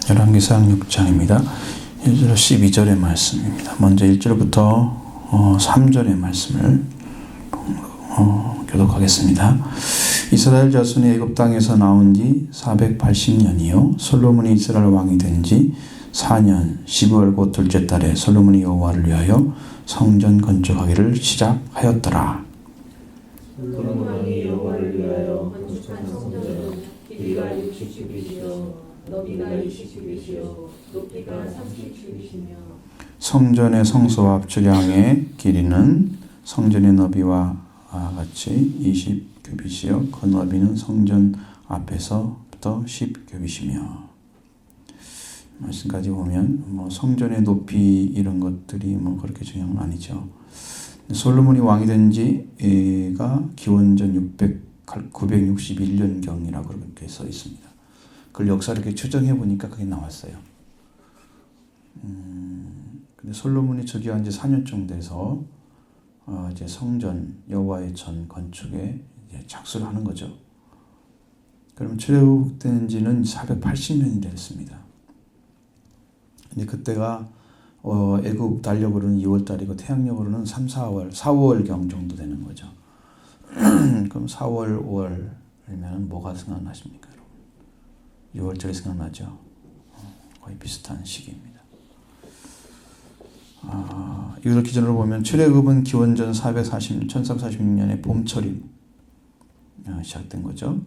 열왕기상 6장입니다. 1절 12절의 말씀입니다. 먼저 1절부터 3절의 말씀을 교독하겠습니다. 이스라엘 자손이 애굽 땅에서 나온 지 480년이요 솔로몬이 이스라엘 왕이 된 지 4년 12월 곧 둘째 달에 솔로몬이 여호와를 위하여 성전 건축하기를 시작하였더라. 솔로몬 왕이 여호와를 위하여 건축한 성전은 길이가 60규빗이요 너비가 20규빗이요 높이가 30규빗이며 성전의 성소와 앞주량의 길이는 성전의 너비와 같이 20규빗이요 그 너비는 성전 앞에서부터 10규빗이며. 말씀까지 보면 성전의 높이 이런 것들이 그렇게 중요한 건 아니죠. 솔로몬이 왕이 된 지가 기원전 961년경이라고 그렇게 써 있습니다. 그걸 역사를 이렇게 추정해 보니까 그게 나왔어요. 근데 솔로몬이 즉위한 지 4년 정도 돼서 이제 성전 여호와의 전 건축에 이제 착수를 하는 거죠. 그러면 출애굽된 지는 480년이 됐습니다. 근데 그때가 애굽 달력으로는 2월 달이고 태양력으로는 3, 4월, 4, 5월경 정도 되는 거죠. 그럼 4월, 5월이면 뭐가 생각나십니까, 여러분? 6월절이 생각나죠? 거의 비슷한 시기입니다. 이걸 기준으로 보면 출애굽은 기원전 1346년에 봄철이 시작된 거죠.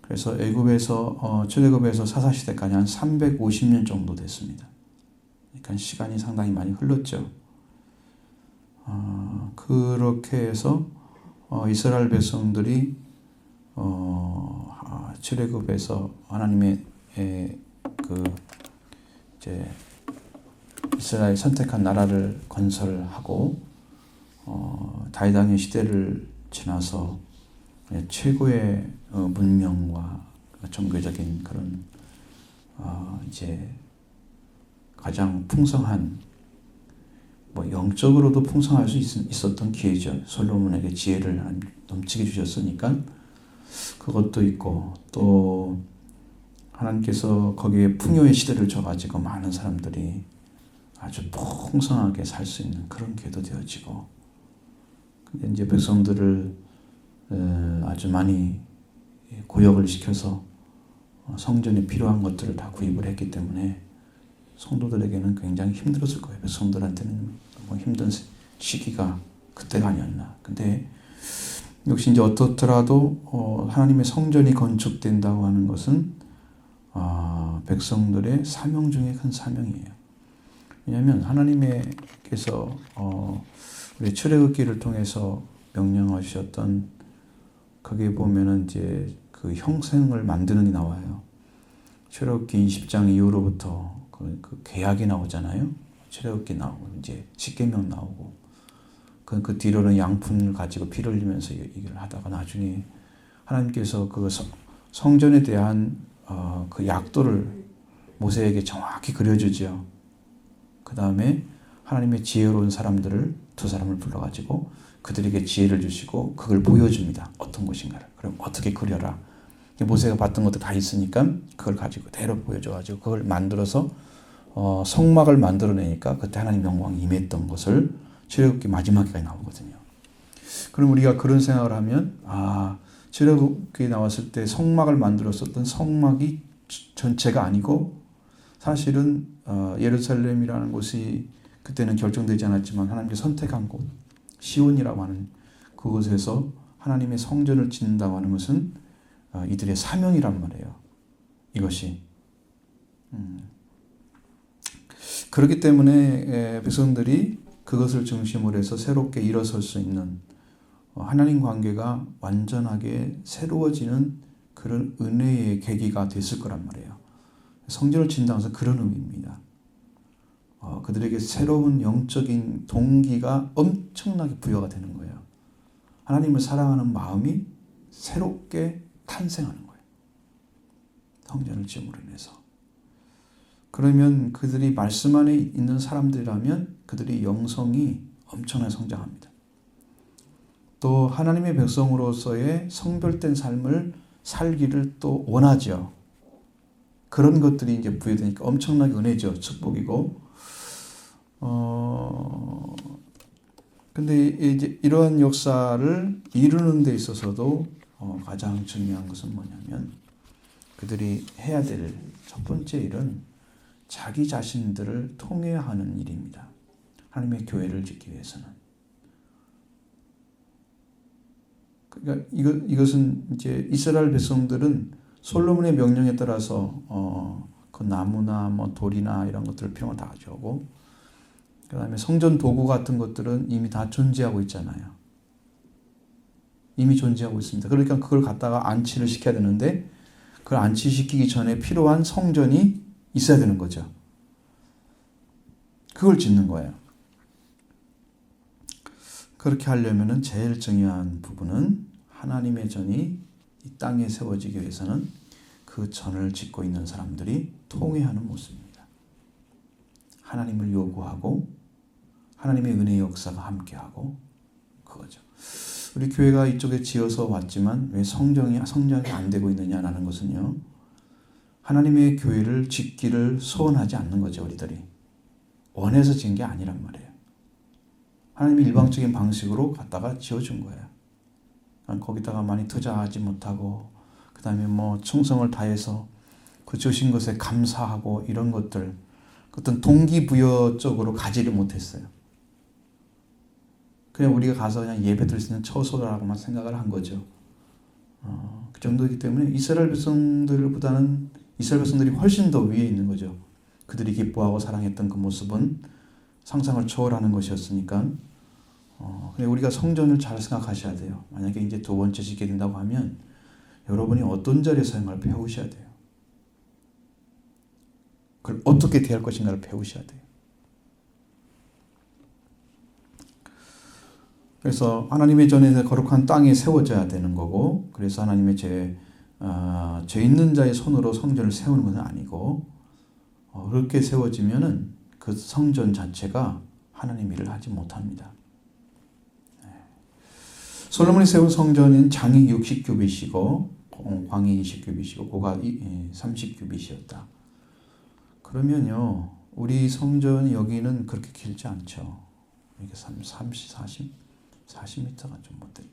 그래서 애굽에서 출애굽에서 사사시대까지 한 350년 정도 됐습니다. 그러니까 시간이 상당히 많이 흘렀죠. 그렇게 해서 이스라엘 백성들이 출애굽에서 하나님의 이제 이스라엘 선택한 나라를 건설하고 다윗 왕의 시대를 지나서 최고의 문명과 종교적인 그런 이제 가장 풍성한 영적으로도 풍성할 수 있었던 기회죠. 솔로몬에게 지혜를 넘치게 주셨으니까 그것도 있고 또 하나님께서 거기에 풍요의 시대를 줘가지고 많은 사람들이 아주 풍성하게 살 수 있는 그런 기회도 되어지고 근데 이제 백성들을 아주 많이 고역을 시켜서 성전에 필요한 것들을 다 구입을 했기 때문에 성도들에게는 굉장히 힘들었을 거예요. 백성들한테는 힘든 시기가 그때가 아니었나. 근데 역시 이제 어떻더라도 하나님의 성전이 건축된다고 하는 것은 백성들의 사명 중에 큰 사명이에요. 왜냐하면 하나님께서 우리 출애굽기를 통해서 명령하셨던 거기에 보면은 이제 그 형상을 만드는 게 나와요. 출애굽기 20장 이후로부터 그 계약이 나오잖아요. 출애굽기 나오고 이제 십계명 나오고 그 뒤로는 양푼을 가지고 피를 흘리면서 얘기를 하다가 나중에 하나님께서 그 성전에 대한 그 약도를 모세에게 정확히 그려주죠. 그 다음에 하나님의 지혜로운 사람들을 두 사람을 불러가지고 그들에게 지혜를 주시고 그걸 보여줍니다. 어떤 것인가를. 그럼 어떻게 그려라. 모세가 봤던 것도 다 있으니까 그걸 가지고 그대로 보여줘가지고 그걸 만들어서 성막을 만들어내니까 그때 하나님 영광이 임했던 것을 출애굽기 마지막에 나오거든요. 그럼 우리가 그런 생각을 하면 출애굽기 나왔을 때 성막을 만들었었던 성막이 전체가 아니고 사실은 예루살렘이라는 곳이 그때는 결정되지 않았지만 하나님께서 선택한 곳 시온이라고 하는 그곳에서 하나님의 성전을 짓는다고 하는 것은 이들의 사명이란 말이에요. 이것이 그렇기 때문에 백성들이 그것을 중심으로 해서 새롭게 일어설 수 있는 하나님 관계가 완전하게 새로워지는 그런 은혜의 계기가 됐을 거란 말이에요. 성전을 짓는다는 것은 그런 의미입니다. 그들에게 새로운 영적인 동기가 엄청나게 부여가 되는 거예요. 하나님을 사랑하는 마음이 새롭게 탄생하는 거예요. 성전을 지음으로 인해서. 그러면 그들이 말씀 안에 있는 사람들이라면 그들의 영성이 엄청나게 성장합니다. 또 하나님의 백성으로서의 성별된 삶을 살기를 또 원하죠. 그런 것들이 이제 부여되니까 엄청나게 은혜죠. 축복이고. 근데 이제 이러한 역사를 이루는 데 있어서도 가장 중요한 것은 뭐냐면 그들이 해야 될 첫 번째 일은 자기 자신들을 통회하는 일입니다. 하나님의 교회를 짓기 위해서는. 그러니까 이것은 이제 이스라엘 백성들은 솔로몬의 명령에 따라서 그 나무나 뭐 돌이나 이런 것들을 필요한 다 가져오고, 그다음에 성전 도구 같은 것들은 이미 다 존재하고 있잖아요. 이미 존재하고 있습니다. 그러니까 그걸 갖다가 안치를 시켜야 되는데 그걸 안치시키기 전에 필요한 성전이 있어야 되는 거죠. 그걸 짓는 거예요. 그렇게 하려면은 제일 중요한 부분은 하나님의 전이 이 땅에 세워지기 위해서는 그 전을 짓고 있는 사람들이 통회하는 모습입니다. 하나님을 요구하고 하나님의 은혜의 역사가 함께하고 그거죠. 우리 교회가 이쪽에 지어서 왔지만 왜 성장이 안 되고 있느냐라는 것은요. 하나님의 교회를 짓기를 소원하지 않는 거죠. 우리들이. 원해서 지은 게 아니란 말이에요. 하나님이 일방적인 방식으로 갖다가 지어준 거예요. 거기다가 많이 투자하지 못하고 그 다음에 뭐 충성을 다해서 그 주신 것에 감사하고 이런 것들 어떤 동기부여 쪽으로 가지를 못했어요. 그냥 우리가 가서 그냥 예배 드릴 수 있는 처소라고만 생각을 한 거죠. 그 정도이기 때문에 이스라엘 백성들이 훨씬 더 위에 있는 거죠. 그들이 기뻐하고 사랑했던 그 모습은 상상을 초월하는 것이었으니까. 근데 우리가 성전을 잘 생각하셔야 돼요. 만약에 이제 두 번째 짓게 된다고 하면 여러분이 어떤 자리에서 사용을 배우셔야 돼요. 그걸 어떻게 대할 것인가를 배우셔야 돼요. 그래서 하나님의 전에 거룩한 땅에 세워져야 되는 거고, 그래서 하나님의 죄 있는 자의 손으로 성전을 세우는 것은 아니고, 그렇게 세워지면은 그 성전 자체가 하나님 일을 하지 못합니다. 솔로몬이 세운 성전은 장이 60규빗이고 광이 20규빗이고 고가 30규빗이었다. 그러면요, 우리 성전 여기는 그렇게 길지 않죠. 이게 40m가 좀 못 돼요.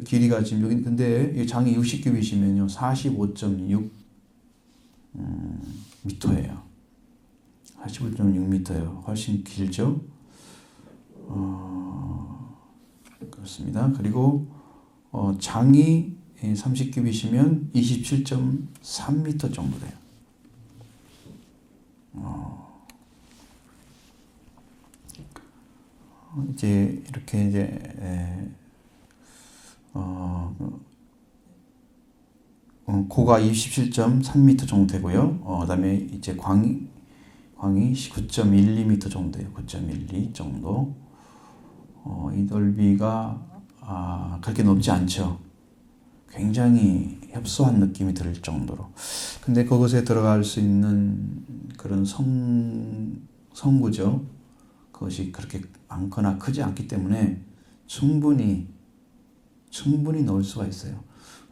길이가 지금 여기 근데 장이 60규빗이면요 45.6 미터예요. 45.6m예요. 훨씬 길죠. 그렇습니다. 그리고 장이 30규빗이면 27.3m 정도 돼요. 이제 이렇게 이제 고가 27.3m 정도 되고요. 그다음에 이제 광이 9.12m 정도 돼요. 9.12 정도. 이 넓이가 그렇게 높지 않죠. 굉장히 협소한 느낌이 들 정도로. 근데 그곳에 들어갈 수 있는 그런 성구죠. 그것이 그렇게 많거나 크지 않기 때문에 충분히 넣을 수가 있어요.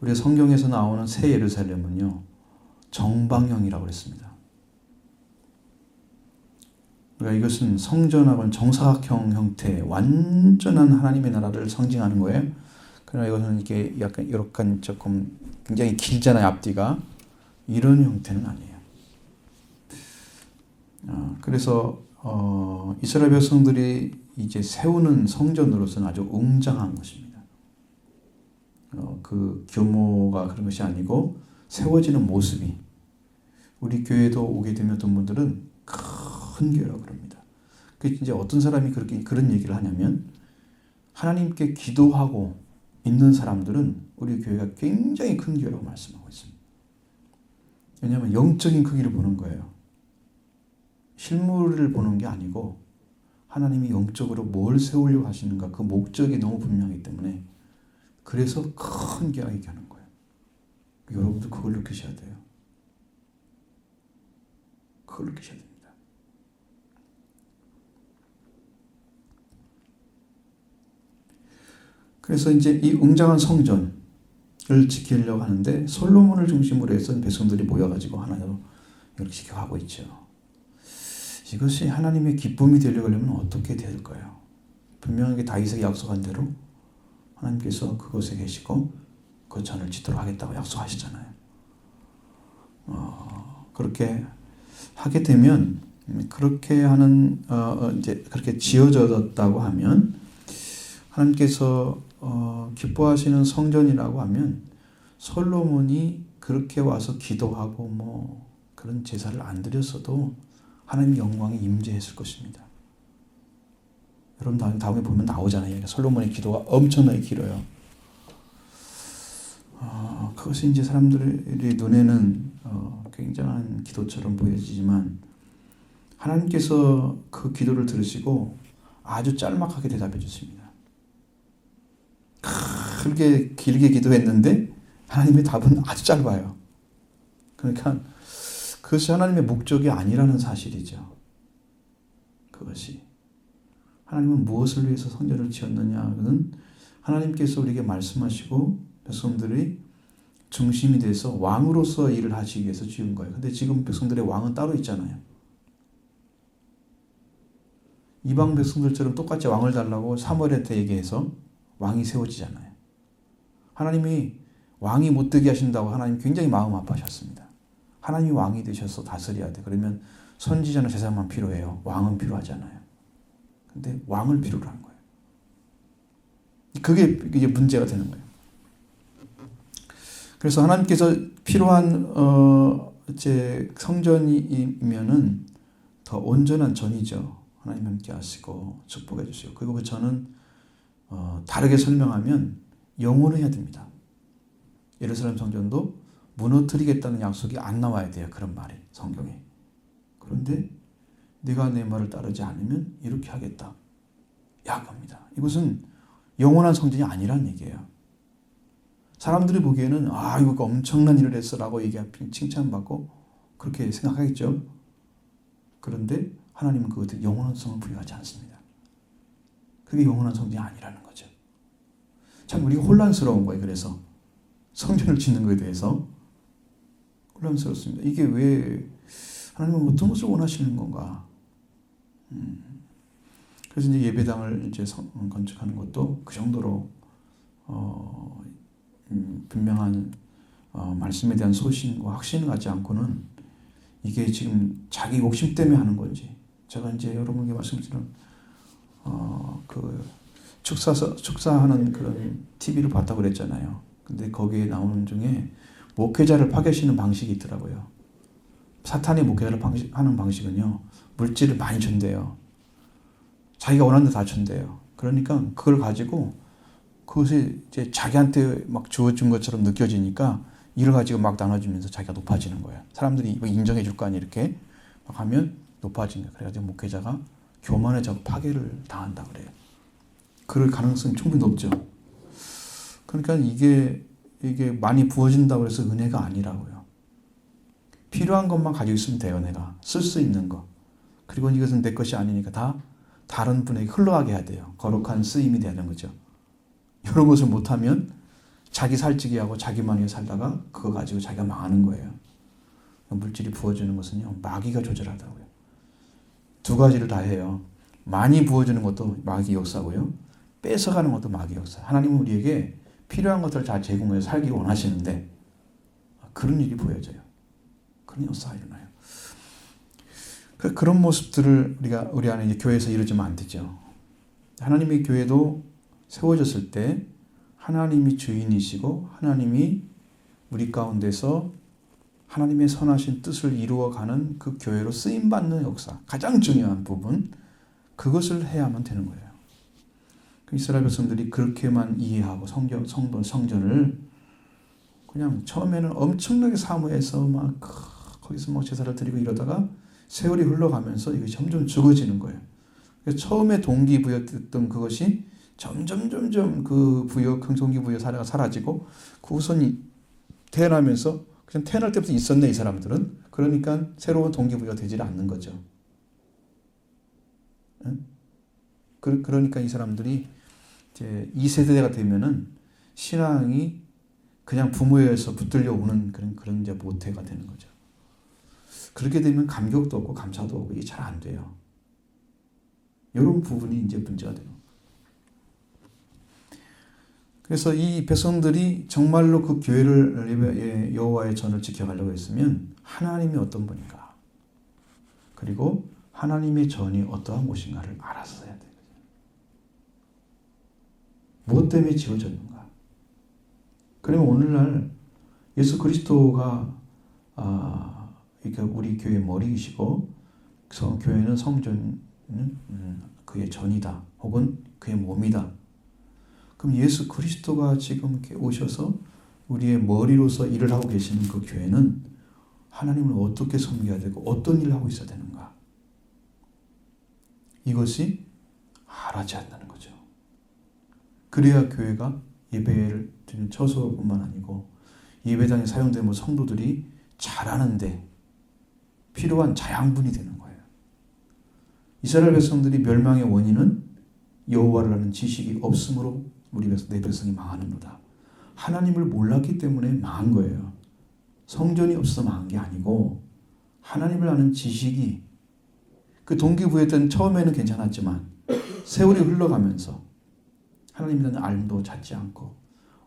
우리가 성경에서 나오는 새 예루살렘은요, 정방형이라고 그랬습니다. 그러니까 이것은 성전하고는 정사각형 형태의 완전한 하나님의 나라를 상징하는 거예요. 그러나 이것은 이렇게 약간 이렇게 조금 굉장히 길잖아요, 앞뒤가. 이런 형태는 아니에요. 그래서 이스라엘 백성들이 이제 세우는 성전으로서는 아주 웅장한 것입니다. 그 규모가 그런 것이 아니고 세워지는 모습이, 우리 교회도 오게 되면 어떤 분들은 큰 교회라고 그럽니다. 그 이제 어떤 사람이 그런 얘기를 하냐면, 하나님께 기도하고 있는 사람들은 우리 교회가 굉장히 큰 교회라고 말씀하고 있습니다. 왜냐하면 영적인 크기를 보는 거예요. 실물을 보는 게 아니고 하나님이 영적으로 뭘 세우려고 하시는가, 그 목적이 너무 분명하기 때문에 그래서 큰 교회가 얘기하는 거예요. 여러분도 그걸 느끼셔야 돼요. 그걸 느끼셔야 됩니다. 그래서 이제 이 웅장한 성전, 지키려고 하는데 솔로몬을 중심으로 해서 백성들이 모여가지고 하나로 이렇게 지켜가고 있죠. 이것이 하나님의 기쁨이 되려고 하려면 어떻게 될까요? 분명하게 다윗에게 약속한 대로 하나님께서 그곳에 계시고 그 전을 짓도록 하겠다고 약속하시잖아요. 그렇게 하게 되면 그렇게 하는 이제 그렇게 지어졌다고 하면 하나님께서 기뻐하시는 성전이라고 하면 솔로몬이 그렇게 와서 기도하고 뭐 그런 제사를 안 드렸어도 하나님 영광이 임재했을 것입니다. 여러분 다음에 보면 나오잖아요. 솔로몬의 기도가 엄청나게 길어요. 그것이 이제 사람들의 눈에는 굉장한 기도처럼 보여지지만 하나님께서 그 기도를 들으시고 아주 짤막하게 대답해 주십니다. 길게 기도했는데 하나님의 답은 아주 짧아요. 그러니까 그것이 하나님의 목적이 아니라는 사실이죠. 그것이 하나님은 무엇을 위해서 성전을 지었느냐는 하나님께서 우리에게 말씀하시고 백성들이 중심이 돼서 왕으로서 일을 하시기 위해서 지은 거예요. 근데 지금 백성들의 왕은 따로 있잖아요. 이방 백성들처럼 똑같이 왕을 달라고 사무엘한테 얘기해서 왕이 세워지잖아요. 하나님이 왕이 못 되게 하신다고 하나님 굉장히 마음 아파하셨습니다. 하나님이 왕이 되셔서 다스려야 돼. 그러면 선지자나 제사만 필요해요. 왕은 필요하잖아요. 근데 왕을 필요로 한 거예요. 그게 이제 문제가 되는 거예요. 그래서 하나님께서 필요한 이제 성전이면은 더 온전한 전이죠. 하나님 함께 하시고 축복해 주시고 그리고 그 전은 다르게 설명하면 영원해야 됩니다. 예루살렘 성전도 무너뜨리겠다는 약속이 안 나와야 돼요. 그런 말이 성경에. 그런데 네가 내 말을 따르지 않으면 이렇게 하겠다. 야합니다. 이것은 영원한 성전이 아니란 얘기예요. 사람들이 보기에는 이거 엄청난 일을 했어라고 얘기하면 칭찬받고 그렇게 생각하겠죠. 그런데 하나님은 그것에 영원한 성을 부여하지 않습니다. 그게 영원한 성전이 아니라는 거죠. 참 우리가 혼란스러운 거예요. 그래서 성전을 짓는 것에 대해서 혼란스럽습니다. 이게 왜 하나님은 어떤 것을 원하시는 건가? 그래서 이제 예배당을 이제 건축하는 것도 그 정도로 분명한 말씀에 대한 소신과 확신을 갖지 않고는 이게 지금 자기 욕심 때문에 하는 건지 제가 이제 여러분께 말씀드린 그 축사하는 그런 TV를 봤다고 그랬잖아요. 근데 거기에 나오는 중에 목회자를 파괴시키는 방식이 있더라고요. 사탄이 목회자를 하는 방식은요, 물질을 많이 준대요. 자기가 원하는 데 다 준대요. 그러니까 그걸 가지고 그것이 이제 자기한테 막 주어진 것처럼 느껴지니까 이를 가지고 막 나눠주면서 자기가 높아지는 거예요. 사람들이 이거 인정해 줄 거 아니에요. 이렇게 막 하면 높아지는 거예요. 그래가지고 목회자가 교만해져 파괴를 당한다 그래요. 그럴 가능성이 충분히 높죠. 그러니까 이게 많이 부어진다고 해서 은혜가 아니라고요. 필요한 것만 가지고 있으면 돼요. 내가 쓸 수 있는 거. 그리고 이것은 내 것이 아니니까 다 다른 분에게 흘러가게 해야 돼요. 거룩한 쓰임이 되는 거죠. 이런 것을 못하면 자기 살찌게 하고 자기만이 살다가 그거 가지고 자기가 망하는 거예요. 물질이 부어주는 것은요, 마귀가 조절하더라고요. 두 가지를 다 해요. 많이 부어주는 것도 마귀 역사고요. 뺏어가는 것도 마귀 역사. 하나님은 우리에게 필요한 것들을 다 제공해서 살기 원하시는데 그런 일이 보여져요. 그런 역사가 일어나요. 그런 모습들을 우리 안에 이제 교회에서 이루어지면 안 되죠. 하나님의 교회도 세워졌을 때 하나님이 주인이시고 하나님이 우리 가운데서 하나님의 선하신 뜻을 이루어가는 그 교회로 쓰임받는 역사, 가장 중요한 부분, 그것을 해야만 되는 거예요. 이스라엘 백성들이 그렇게만 이해하고 성전을 그냥 처음에는 엄청나게 사모해서 막 거기서 막 제사를 드리고 이러다가 세월이 흘러가면서 이것이 점점 죽어지는 거예요. 그래서 처음에 동기부여됐던 그것이 점점 그 동기부여 사례가 사라지고 그 후손이 태어나면서 그냥 태어날 때부터 있었네 이 사람들은. 그러니까 새로운 동기부여가 되질 않는 거죠. 그러니까 이 사람들이 이제 2세대가 되면은 신앙이 그냥 부모에 의해서 붙들려 오는 그런 이제 모태가 되는 거죠. 그렇게 되면 감격도 없고 감사도 없고 이게 잘 안 돼요. 이런 부분이 이제 문제가 되는 거예요. 그래서 이 백성들이 정말로 그 교회를 여호와의 전을 지켜가려고 했으면 하나님이 어떤 분인가, 그리고 하나님의 전이 어떠한 곳인가를 알았어야 돼요. 무엇 때문에 지어졌는가? 그러면 오늘날 예수 그리스도가 그러니까 우리 교회의 머리이시고 교회는 성전은 그의 전이다, 혹은 그의 몸이다. 그럼 예수 그리스도가 지금 이렇게 오셔서 우리의 머리로서 일을 하고 계시는 그 교회는 하나님을 어떻게 섬겨야 되고 어떤 일을 하고 있어야 되는가? 이것이 알아지 않는 거죠. 그래야 교회가 예배를 드리는 처소뿐만 아니고 예배당에 사용되는 성도들이 잘하는데 필요한 자양분이 되는 거예요. 이스라엘 백성들이 멸망의 원인은 여호와를 아는 지식이 없으므로 내 백성이 망하는도다. 하나님을 몰랐기 때문에 망한 거예요. 성전이 없어서 망한 게 아니고 하나님을 아는 지식이, 그 동기부여했던 처음에는 괜찮았지만 세월이 흘러가면서 하나님에 대한 알도 찾지 않고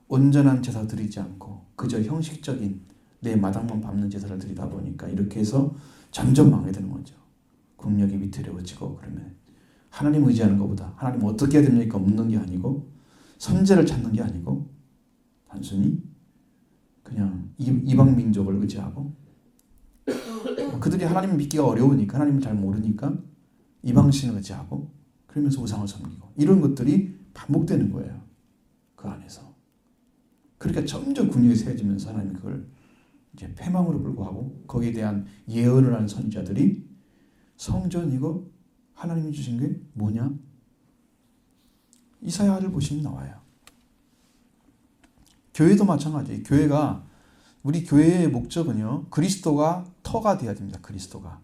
온전한 제사 드리지 않고 그저 형식적인 내 마당만 밟는 제사를 드리다 보니까 이렇게 해서 점점 망하게 되는 거죠. 국력이 위태로워지고, 그러면 하나님 의지하는 것보다 하나님 어떻게 해야 됩니까 묻는 게 아니고 선제를 찾는 게 아니고 단순히 그냥 이방 민족을 의지하고, 그들이 하나님을 믿기가 어려우니까, 하나님을 잘 모르니까 이방신을 의지하고, 그러면서 우상을 섬기고, 이런 것들이 반복되는 거예요. 그 안에서. 그러니까 점점 국력이 세워지면서 하나님이 그걸 이제 패망으로 불구하고 거기에 대한 예언을 하는 선지자들이 성전이고 하나님이 주신 게 뭐냐? 이사야를 보시면 나와요. 교회도 마찬가지예요. 교회가, 우리 교회의 목적은요, 그리스도가 터가 되어야 됩니다. 그리스도가.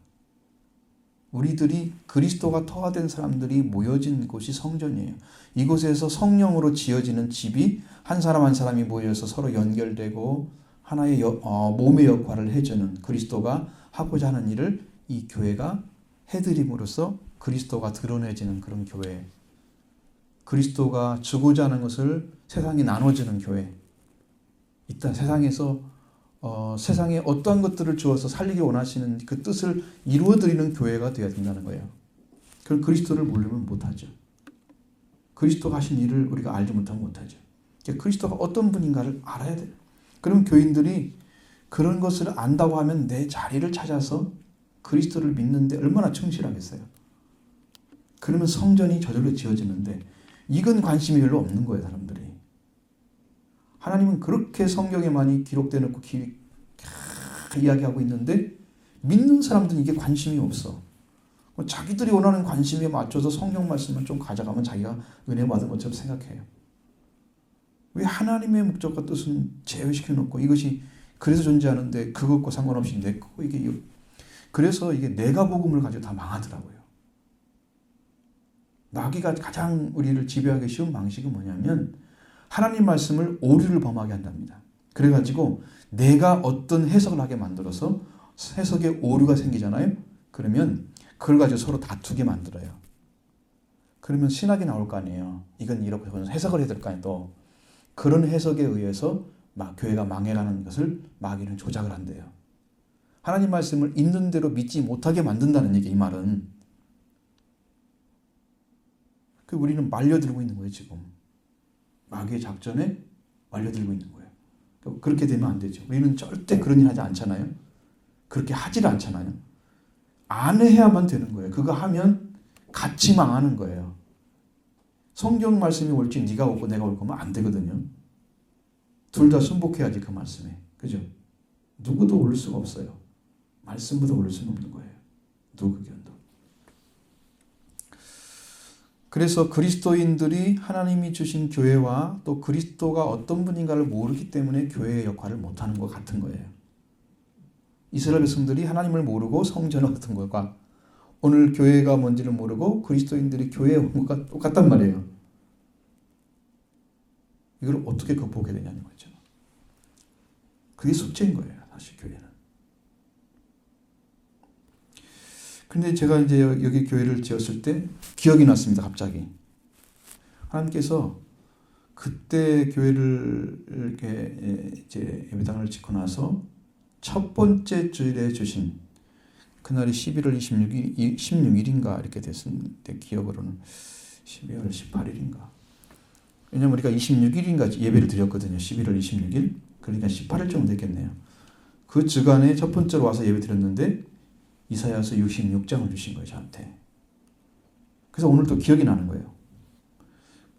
우리들이 그리스도가 터가 된 사람들이 모여진 곳이 성전이에요. 이곳에서 성령으로 지어지는 집이 한 사람 한 사람이 모여서 서로 연결되고 하나의 몸의 역할을 해주는, 그리스도가 하고자 하는 일을 이 교회가 해드림으로써 그리스도가 드러내지는 그런 교회. 그리스도가 주고자 하는 것을 세상에 나눠주는 교회. 일단 세상에서 세상에 어떠한 것들을 주어서 살리기 원하시는 그 뜻을 이루어드리는 교회가 되어야 된다는 거예요. 그걸 그리스도를 모르면 못하죠. 그리스도가 하신 일을 우리가 알지 못하면 못하죠. 그러니까 그리스도가 어떤 분인가를 알아야 돼요. 그럼 교인들이 그런 것을 안다고 하면 내 자리를 찾아서 그리스도를 믿는데 얼마나 충실하겠어요. 그러면 성전이 저절로 지어지는데 이건 관심이 별로 없는 거예요, 사람들이. 하나님은 그렇게 성경에 많이 기록되어 놓고 이야기하고 있는데 믿는 사람들은 이게 관심이 없어. 자기들이 원하는 관심에 맞춰서 성경 말씀을 좀 가져가면 자기가 은혜 받은 것처럼 생각해요. 왜 하나님의 목적과 뜻은 제외시켜 놓고 이것이 그래서 존재하는데 그것과 상관없이 내 거, 이게 그래서 이게 내가 복음을 가지고 다 망하더라고요. 마귀가 가장 우리를 지배하기 쉬운 방식은 뭐냐면 하나님 말씀을 오류를 범하게 한답니다. 그래가지고 내가 어떤 해석을 하게 만들어서 해석에 오류가 생기잖아요. 그러면 그걸 가지고 서로 다투게 만들어요. 그러면 신학이 나올 거 아니에요. 이건 이렇게 해석을 해야 될 거 아니에요. 또 그런 해석에 의해서 교회가 망해가는 것을 마귀는 조작을 한대요. 하나님 말씀을 있는 대로 믿지 못하게 만든다는 얘기, 이 말은. 우리는 말려들고 있는 거예요, 지금. 마귀의 작전에 말려들고 있는 거예요. 그렇게 되면 안 되죠. 우리는 절대 그런 일 하지 않잖아요. 그렇게 하질 않잖아요. 안 해야만 되는 거예요. 그거 하면 같이 망하는 거예요. 성경 말씀이 올지 네가 오고 내가 올 거면 안 되거든요. 둘 다 순복해야지 그 말씀에. 그죠? 누구도 오를 수가 없어요. 말씀보다 오를 수는 없는 거예요. 누구 견도. 그래서 그리스도인들이 하나님이 주신 교회와 또 그리스도가 어떤 분인가를 모르기 때문에 교회의 역할을 못하는 것 같은 거예요. 이스라엘 백성들이 하나님을 모르고 성전을 얻은 것과 오늘 교회가 뭔지를 모르고 그리스도인들이 교회에 온 것과 똑같단 말이에요. 이걸 어떻게 극복해야 되냐는 거죠. 그게 숙제인 거예요. 사실 교회는. 근데 제가 이제 여기 교회를 지었을 때 기억이 났습니다. 갑자기. 하나님께서 그때 교회를 이렇게 이제 예배당을 짓고 나서 첫 번째 주일에 주신 그날이 11월 16일인가 이렇게 됐는데 기억으로는 12월 18일인가. 왜냐면 우리가 26일인가 예배를 드렸거든요. 11월 26일. 그러니까 18일 정도 됐겠네요. 그 주간에 첫 번째로 와서 예배 드렸는데 이사야서 66장을 주신 거예요. 저한테. 그래서 오늘 또 기억이 나는 거예요.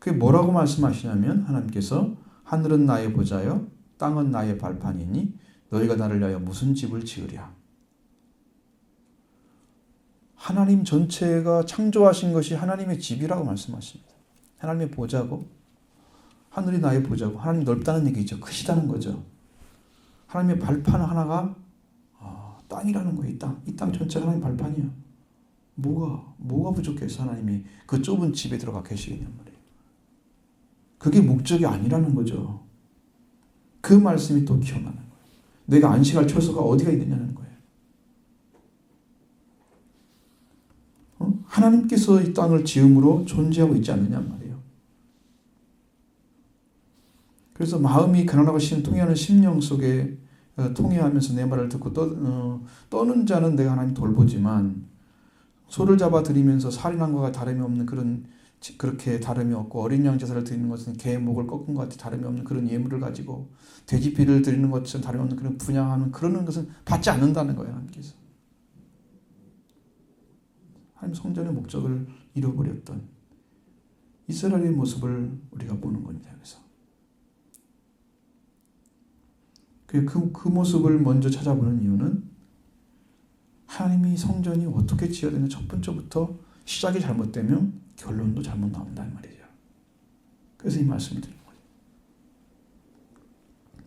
그게 뭐라고 말씀하시냐면 하나님께서 하늘은 나의 보좌요 땅은 나의 발판이니 너희가 나를 위하여 무슨 집을 지으랴. 하나님 전체가 창조하신 것이 하나님의 집이라고 말씀하십니다. 하나님의 보좌고 하늘이 나의 보좌고 하나님 넓다는 얘기죠. 크시다는 거죠. 하나님의 발판 하나가 땅이라는 거예요. 이 땅 전체가 하나님 발판이야. 뭐가 부족해서 하나님이 그 좁은 집에 들어가 계시겠냔 말이에요. 그게 목적이 아니라는 거죠. 그 말씀이 또 기억나는 거예요. 내가 안식할 처소가 어디가 있느냐는 거예요. 하나님께서 이 땅을 지음으로 존재하고 있지 않느냐 말이에요. 그래서 마음이 가난하고 통해하는 심령 속에 통해하면서 내 말을 듣고 떠는 자는 내가 하나님 돌보지만 소를 잡아 들이면서 살인한 것과 다름이 없는 그렇게 다름이 없고 어린 양 제사를 드리는 것은 개의 목을 꺾은 것 같이 다름이 없는 그런 예물을 가지고 돼지 피를 드리는 것처럼 다름이 없는 그런 분양하는 그런 것은 받지 않는다는 거예요. 하나님께서. 하나님 성전의 목적을 잃어버렸던 이스라엘의 모습을 우리가 보는 겁니다. 그래서 그 모습을 먼저 찾아보는 이유는 하나님이 성전이 어떻게 지어야 되는 첫 번째부터 시작이 잘못되면 결론도 잘못 나온다는 말이죠. 그래서 이 말씀을 드리는 거예요.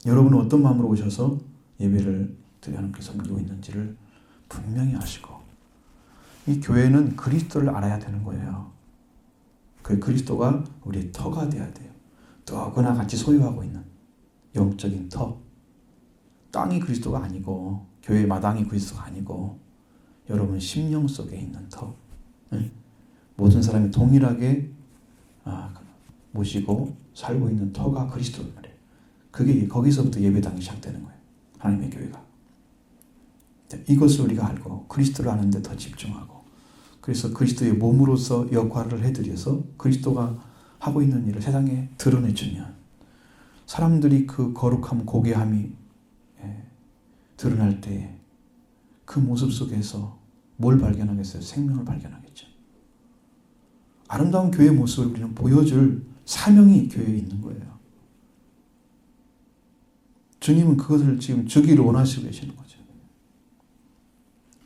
여러분은 어떤 마음으로 오셔서 예배를 드려 하나님께 섬기고 있는지를 분명히 아시고 이 교회는 그리스도를 알아야 되는 거예요. 그 그리스도가 우리의 터가 돼야 돼요. 누구나 같이 소유하고 있는 영적인 터. 땅이 그리스도가 아니고 교회 마당이 그리스도가 아니고 여러분 심령 속에 있는 터. 모든 사람이 동일하게 모시고 살고 있는 터가 그리스도란 말이에요. 그게 거기서부터 예배당이 시작되는 거예요. 하나님의 교회가. 이것을 우리가 알고 그리스도를 아는 데 더 집중하고 그래서 그리스도의 몸으로서 역할을 해드려서 그리스도가 하고 있는 일을 세상에 드러내주면 사람들이 그 거룩함, 고귀함이 드러날 때 그 모습 속에서 뭘 발견하겠어요? 생명을 발견하겠죠. 아름다운 교회의 모습을 우리는 보여줄 사명이 교회에 있는 거예요. 주님은 그것을 지금 주기를 원하시고 계시는 거죠.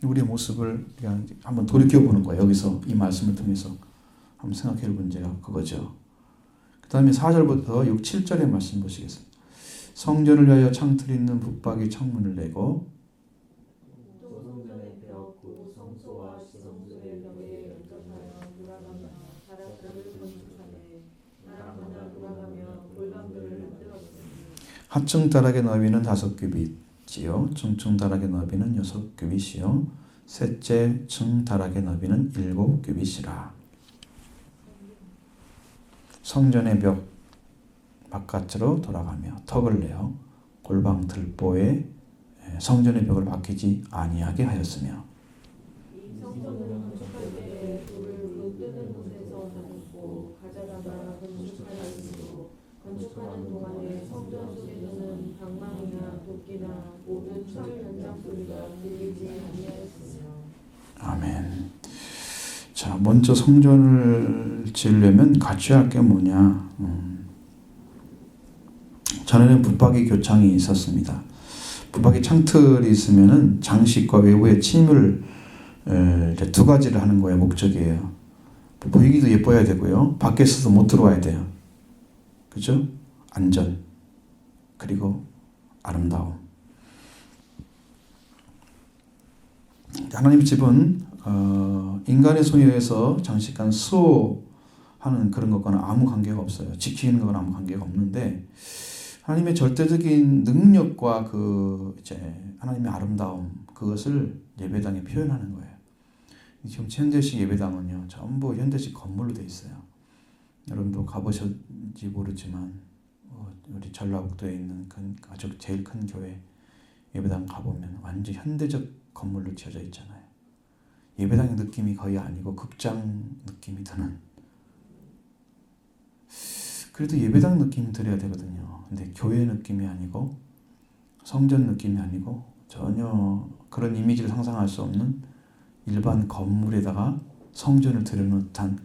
우리의 모습을 한번 돌이켜보는 거예요. 여기서 이 말씀을 통해서 한번 생각해 본 제가 그거죠. 그 다음에 4절부터 6, 7절의 말씀 보시겠습니다. 성전을 위하여 창틀 있는 북박이 창문을 내고 하층 다락의 너비는 5규빗이요 중층 다락의 너비는 6규빗이요 셋째 층 다락의 너비는 7규빗이라. 성전의 벽 바깥으로 돌아가며 턱을 내어 골방 들보에 성전의 벽을 박히지 아니하게 하였으며 건축하는 동안에 성전 속에서는 방망이나 도끼나 모든 철 연장 소리가 들리지 아니하였으며. 아멘. 자, 먼저 성전을 지으려면 갖춰야 할 게 뭐냐? 전에는 붙박이 교창이 있었습니다. 붙박이 창틀이 있으면은 장식과 외부의 침을 두 가지를 하는 거예요. 목적이에요. 보이기도 예뻐야 되고요. 밖에서도 못 들어와야 돼요. 그죠? 안전 그리고 아름다움. 하나님의 집은 인간의 손에 의해서 장식한 수호하는 그런 것과는 아무 관계가 없어요. 지키는 것과는 아무 관계가 없는데 하나님의 절대적인 능력과 그 이제 하나님의 아름다움 그것을 예배당에 표현하는 거예요. 지금 현대식 예배당은요 전부 현대식 건물로 돼 있어요. 여러분도 가보셨는지 모르지만 우리 전라북도에 있는 아주 제일 큰 교회 예배당 가보면 완전 현대적 건물로 지어져 있잖아요. 예배당의 느낌이 거의 아니고 극장 느낌이 드는. 그래도 예배당 느낌 들어야 되거든요. 근데 교회 느낌이 아니고 성전 느낌이 아니고 전혀 그런 이미지를 상상할 수 없는 일반 건물에다가 성전을 들여놓은 듯한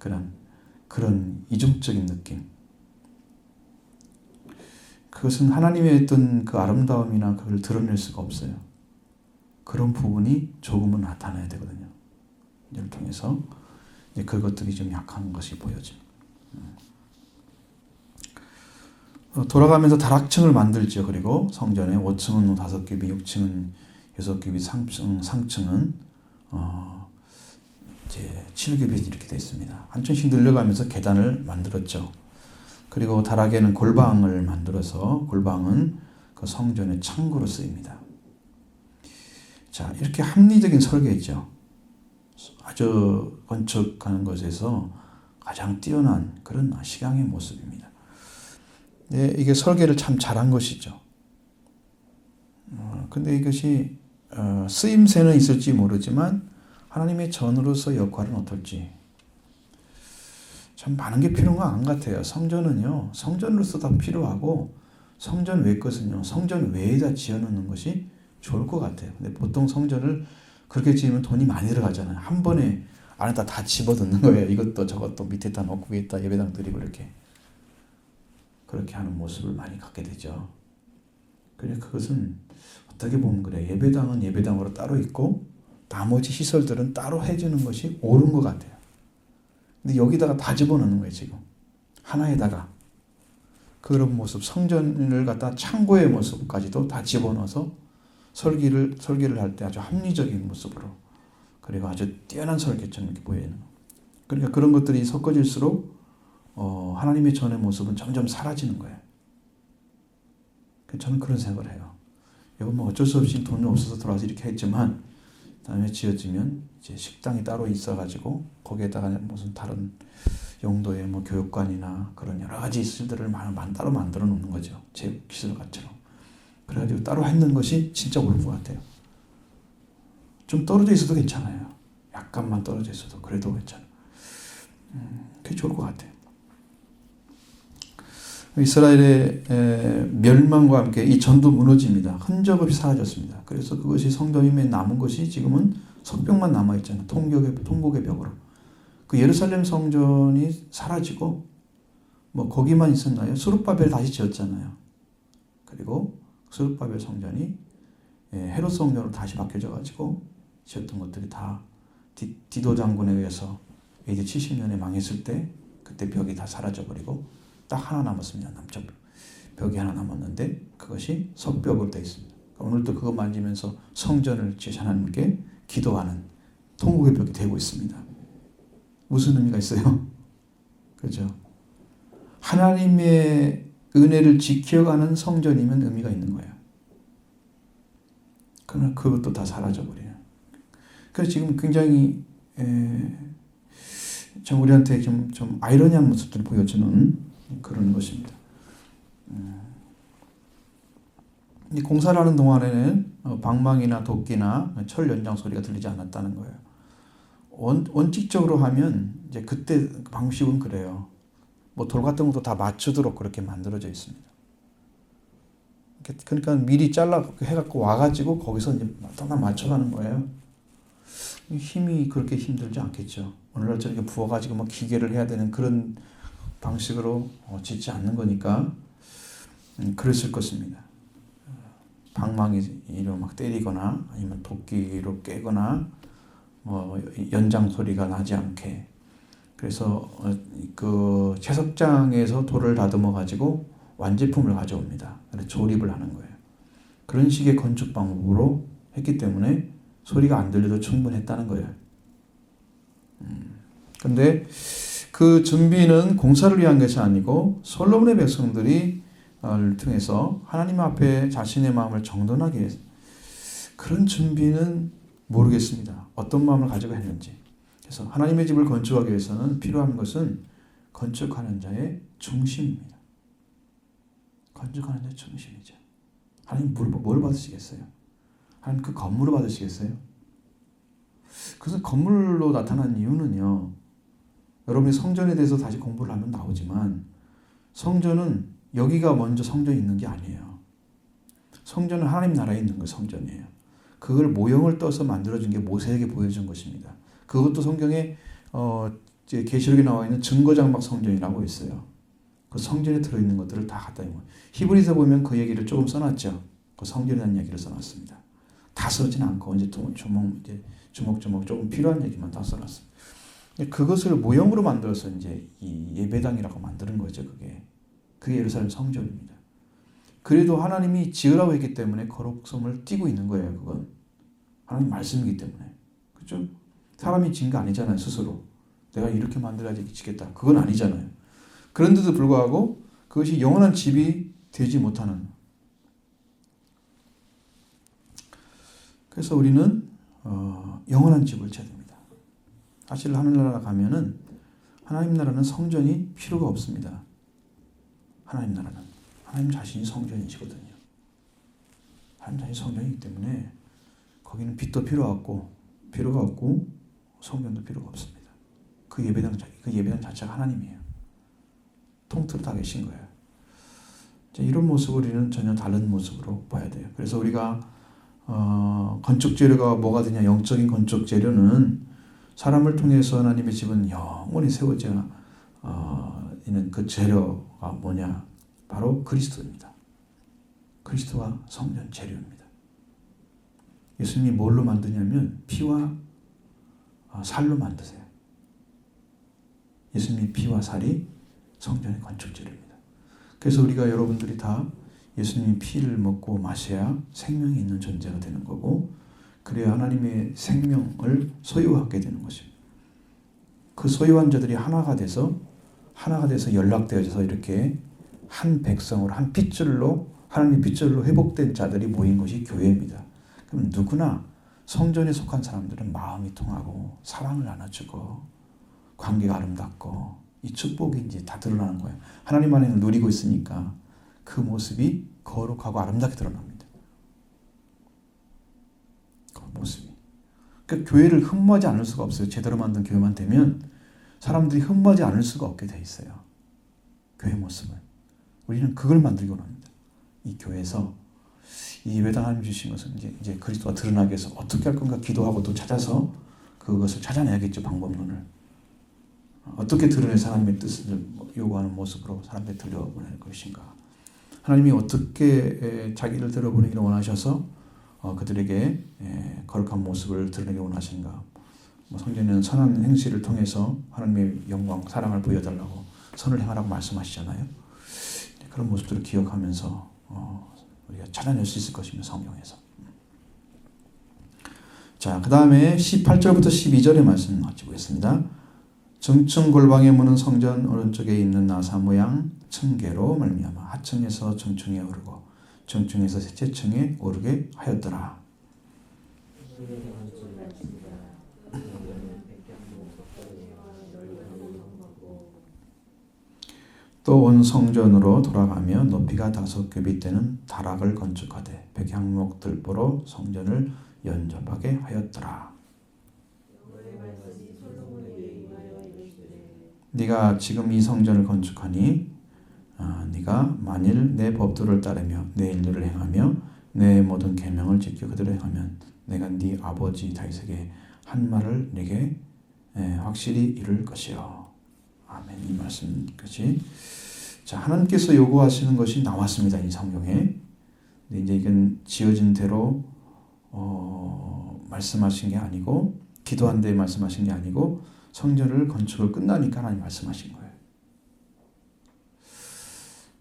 그런 이중적인 느낌. 그것은 하나님의 어떤 그 아름다움이나 그걸 드러낼 수가 없어요. 그런 부분이 조금은 나타나야 되거든요. 이를 통해서 이제 그것들이 좀 약한 것이 보여집니다. 돌아가면서 다락층을 만들죠. 그리고 성전에 5층은 5겹이, 6층은 6겹이, 상층은 이제 7겹이 이렇게 되어 있습니다. 한 층씩 늘려가면서 계단을 만들었죠. 그리고 다락에는 골방을 만들어서 골방은 그 성전의 창고로 쓰입니다. 자, 이렇게 합리적인 설계죠. 아주 건축하는 것에서 가장 뛰어난 그런 시강의 모습입니다. 네, 이게 설계를 참 잘한 것이죠. 근데 이것이 쓰임새는 있을지 모르지만 하나님의 전으로서 역할은 어떨지 참 많은 게 필요한 건 안 같아요. 성전은요, 성전으로서 다 필요하고 성전 외 것은요, 성전 외에다 지어놓는 것이 좋을 것 같아요. 근데 보통 성전을 그렇게 지으면 돈이 많이 들어가잖아요. 한 번에 안에다 다 집어넣는 거예요. 이것도 저것도 밑에다 놓고 위에다 예배당 드리고 이렇게. 그렇게 하는 모습을 많이 갖게 되죠. 그러니까 그것은 어떻게 보면 그래. 예배당은 예배당으로 따로 있고 나머지 시설들은 따로 해주는 것이 옳은 것 같아요. 근데 여기다가 다 집어넣는 거예요, 지금. 하나에다가. 그런 모습, 성전을 갖다 창고의 모습까지도 다 집어넣어서 설계를 할 때 아주 합리적인 모습으로, 그리고 아주 뛰어난 설계처럼 이렇게 보이는 거. 그러니까 그런 것들이 섞어질수록 하나님의 전의 모습은 점점 사라지는 거예요. 저는 그런 생각을 해요. 이건 뭐 어쩔 수 없이 돈이 없어서 돌아와서 이렇게 했지만 다음에 지어지면 이제 식당이 따로 있어가지고 거기에다가 무슨 다른 용도의 뭐 교육관이나 그런 여러 가지 시설들을 따로 만들어 놓는 거죠. 체육시설같처럼. 그래가지고 따로 했는 것이 진짜 옳은 것 같아요. 좀 떨어져 있어도 괜찮아요. 약간만 떨어져 있어도 그래도 괜찮아요. 그게 좋을 것 같아요. 이스라엘의 멸망과 함께 이 전도 무너집니다. 흔적 없이 사라졌습니다. 그래서 그것이 성도님에 남은 것이 지금은 석벽만 남아있잖아요. 통곡의 벽으로. 그 예루살렘 성전이 사라지고 뭐 거기만 있었나요? 수룹바벨 다시 지었잖아요. 그리고 수룹바벨 성전이 헤롯 성전으로 다시 바뀌어져가지고 지었던 것들이 다 디도 장군에 의해서 AD 70년에 망했을 때 그때 벽이 다 사라져버리고 딱 하나 남았습니다. 남쪽 벽이 하나 남았는데 그것이 석벽으로 되어 있습니다. 오늘도 그거 만지면서 성전을 하나님께 기도하는 통곡의 벽이 되고 있습니다. 무슨 의미가 있어요? 그렇죠? 하나님의 은혜를 지켜가는 성전이면 의미가 있는 거예요. 그러나 그것도 다 사라져버려요. 그래서 지금 굉장히 좀 우리한테 좀 아이러니한 모습들을 보여주는 그런 것입니다. 이 공사를 하는 동안에는 방망이나 도끼나 철 연장 소리가 들리지 않았다는 거예요. 원칙적으로 하면 이제 그때 방식은 그래요. 뭐 돌 같은 것도 다 맞추도록 그렇게 만들어져 있습니다. 그러니까 미리 잘라 해갖고 와가지고 거기서 이제 딱 맞춰가는 거예요. 힘이 그렇게 힘들지 않겠죠. 오늘날처럼 이렇게 부어가지고 뭐 기계를 해야 되는 그런 방식으로 짓지 않는 거니까 그랬을 것입니다. 방망이로 막 때리거나 아니면 도끼로 깨거나 뭐 연장 소리가 나지 않게. 그래서 그 채석장에서 돌을 다듬어 가지고 완제품을 가져옵니다. 그래서 조립을 하는 거예요. 그런 식의 건축 방법으로 했기 때문에 소리가 안 들려도 충분했다는 거예요. 그런데 그 준비는 공사를 위한 것이 아니고 솔로몬의 백성들이 통해서 하나님 앞에 자신의 마음을 정돈하게 해서 그런 준비는 모르겠습니다. 어떤 마음을 가지고 했는지. 그래서 하나님의 집을 건축하기 위해서는 필요한 것은 건축하는 자의 중심입니다. 건축하는 자의 중심이죠. 하나님 뭘 받으시겠어요? 하나님 그 건물을 받으시겠어요? 그래서 건물로 나타난 이유는요. 여러분이 성전에 대해서 다시 공부를 하면 나오지만 성전은 여기가 먼저 성전이 있는 게 아니에요. 성전은 하나님 나라에 있는 거 성전이에요. 그걸 모형을 떠서 만들어준 게 모세에게 보여준 것입니다. 그것도 성경에 계시록에 나와 있는 증거장막 성전이라고 있어요. 그 성전에 들어있는 것들을 다 갖다 입고 히브리서 보면 그 얘기를 조금 써놨죠. 그 성전에 대한 얘기를 써놨습니다. 다 써진 않고 이제 조목조목 조금 필요한 얘기만 다 써놨습니다. 그것을 모형으로 만들어서 이제 이 예배당이라고 만드는 거죠. 그게 예루살렘 성전입니다. 그래도 하나님이 지으라고 했기 때문에 거룩성을 띠고 있는 거예요. 그건 하나님 말씀이기 때문에. 그렇죠? 사람이 지은 거 아니잖아요. 스스로. 내가 이렇게 만들어야지 지겠다. 그건 아니잖아요. 그런데도 불구하고 그것이 영원한 집이 되지 못하는. 그래서 우리는 영원한 집을 찾야 됩니다. 사실 하늘나라 가면은 하나님 나라는 성전이 필요가 없습니다. 하나님 나라는 하나님 자신이 성전이시거든요. 하나님 자신이 성전이기 때문에 거기는 빛도 필요가 없고 성전도 필요가 없습니다. 그 예배당 자체가 하나님이에요. 통틀어 다 계신 거예요. 이런 모습을 우리는 전혀 다른 모습으로 봐야 돼요. 그래서 우리가 건축 재료가 뭐가 되냐? 영적인 건축 재료는 사람을 통해서 하나님의 집은 영원히 세워져 있는 그 재료가 뭐냐? 바로 그리스도입니다. 그리스도가 성전 재료입니다. 예수님이 뭘로 만드냐면 피와 살로 만드세요. 예수님이 피와 살이 성전의 건축 재료입니다. 그래서 우리가 여러분들이 다 예수님이 피를 먹고 마셔야 생명이 있는 존재가 되는 거고 그래야 하나님의 생명을 소유하게 되는 것입니다. 그 소유한 자들이 하나가 돼서 연락되어져서 이렇게 한 백성으로 한 핏줄로 하나님의 핏줄로 회복된 자들이 모인 것이 교회입니다. 그럼 누구나 성전에 속한 사람들은 마음이 통하고 사랑을 나눠주고 관계가 아름답고 이 축복이 이제 다 드러나는 거예요. 하나님 안에 누리고 있으니까 그 모습이 거룩하고 아름답게 드러납니다. 그 모습이. 그러니까 교회를 흠모하지 않을 수가 없어요. 제대로 만든 교회만 되면 사람들이 흠모하지 않을 수가 없게 돼 있어요. 교회 모습을. 우리는 그걸 만들기 원합니다. 이 교회에서 이 예배당 하나님 주신 것은 이제 그리스도가 드러나기 위해서 어떻게 할 건가 기도하고 또 찾아서 그것을 찾아내야겠죠. 방법론을. 어떻게 드러내서 하나님의 뜻을 요구하는 모습으로 사람들이 들려보낼 것인가. 하나님이 어떻게 자기를 들어보내기를 원하셔서 그들에게 거룩한 모습을 드러내기 원하신가. 성경에는 선한 행실을 통해서 하나님의 영광, 사랑을 보여달라고 선을 행하라고 말씀하시잖아요. 그런 모습들을 기억하면서 우리가 찾아낼 수 있을 것입니다. 성경에서. 자, 그 다음에 18절부터 12절의 말씀 같이 보겠습니다. 정층 골방에 무는 성전 오른쪽에 있는 나사 모양 층계로 말미암아 하층에서 정층에 오르고 정층에서 셋째 층에 오르게 하였더라. 또 온 성전으로 돌아가며 높이가 5규빗 되는 다락을 건축하되 백향목 들보로 성전을 연접하게 하였더라. 네가 지금 이 성전을 건축하니 네가 만일 내 법도를 따르며 내 인류를 행하며 내 모든 계명을 지켜 그대로 행하면 내가 네 아버지 다윗에게 한 말을 네게 확실히 이룰 것이요. 아멘. 이 말씀까지. 자, 하나님께서 요구하시는 것이 나왔습니다. 이 성경에. 근데 이제 이건 지어진 대로 말씀하신 게 아니고 기도한 데 말씀하신 게 아니고 성전을 건축을 끝나니까 하나님 말씀하신 거예요.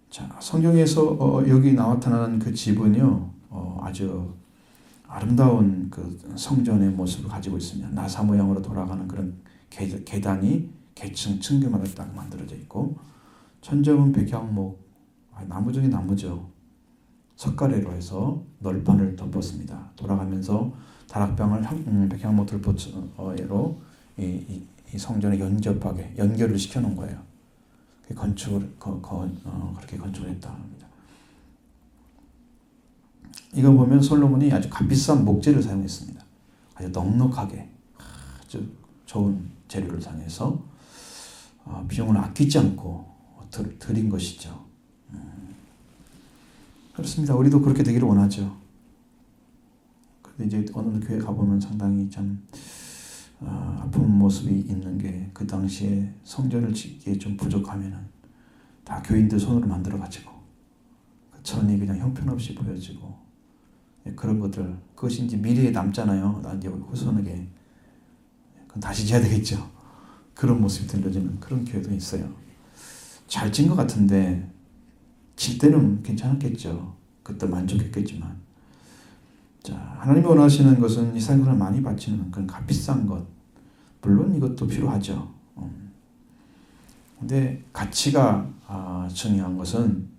자, 성경에서 여기 나타나는 그 집은요, 아주 아름다운 그 성전의 모습을 가지고 있습니다. 나사 모양으로 돌아가는 그런 계단이 계층 층계마다 딱 만들어져 있고 천정은 백향목 나무 중에 나무죠. 석가래로 해서 널판을 덮었습니다. 돌아가면서 다락방을 백향목 들보로 이 성전에 연결을 시켜놓은 거예요. 그렇게 건축을 했다 합니다. 이거 보면 솔로몬이 아주 값비싼 목재를 사용했습니다. 아주 넉넉하게 아주 좋은 재료를 사용해서 비용을 아끼지 않고 드린 것이죠. 그렇습니다. 우리도 그렇게 되기를 원하죠. 근데 이제 어느 교회 가보면 상당히 참 아픈 모습이 있는 게, 그 당시에 성전을 짓기에 좀 부족하면은 다 교인들 손으로 만들어 가지고 그 전이 그냥 형편없이 보여지고, 그런 것들, 그것이 이제 미래에 남잖아요. 이제 후손에게 그건 다시 지어야 되겠죠. 그런 모습이 들려지는 그런 교회도 있어요. 잘 찐 것 같은데 질 때는 괜찮았겠죠. 그때 만족했겠지만, 자, 하나님이 원하시는 것은 이 세상을 많이 바치는 그런 값비싼 것, 물론 이것도 필요하죠. 근데 가치가 중요한 것은,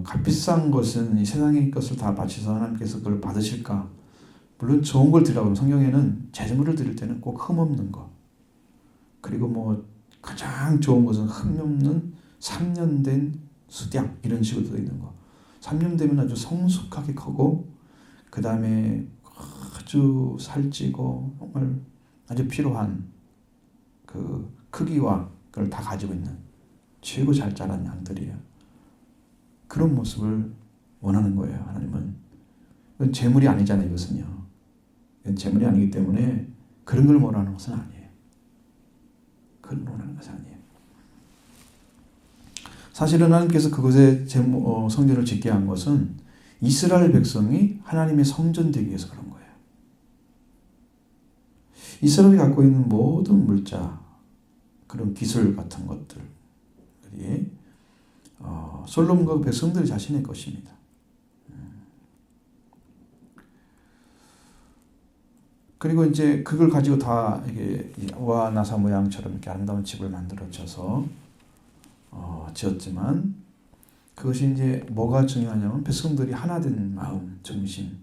값비싼 것은 이 세상의 것을 다 바쳐서 하나님께서 그걸 받으실까? 물론 좋은 걸 드리라고 하면 성경에는 제물을 드릴 때는 꼭 흠없는 것, 그리고 뭐 가장 좋은 것은 흠없는 3년 된 수량, 이런 식으로 되어 있는 거. 3년 되면 아주 성숙하게 크고, 그 다음에 아주 살찌고 정말 아주 필요한 그 크기와 그걸 다 가지고 있는 최고 잘 자란 양들이에요. 그런 모습을 원하는 거예요. 하나님은. 이건 재물이 아니잖아요. 이것은요. 이건 재물이 아니기 때문에 그런 걸 원하는 것은 아니에요. 그런 걸 원하는 것은 아니에요. 사실은 하나님께서 그곳에 성전을 짓게 한 것은 이스라엘 백성이 하나님의 성전 되기 위해서 그런 거예요. 이스라엘이 갖고 있는 모든 물자, 그런 기술 같은 것들이 솔로몬과 백성들 자신의 것입니다. 그리고 이제 그걸 가지고 다 이게 와 나사 모양처럼 이렇게 아름다운 집을 만들어져서 지었지만, 그것이 이제 뭐가 중요하냐면 백성들이 하나된 마음, 정신.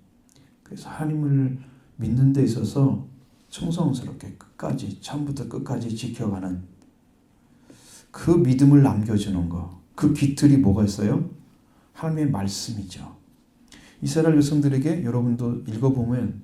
그래서 하나님을 믿는 데 있어서 충성스럽게 끝까지, 처음부터 끝까지 지켜가는 그 믿음을 남겨주는 거. 그 깃들이 뭐가 있어요? 하나님의 말씀이죠. 이스라엘 백성들에게 여러분도 읽어보면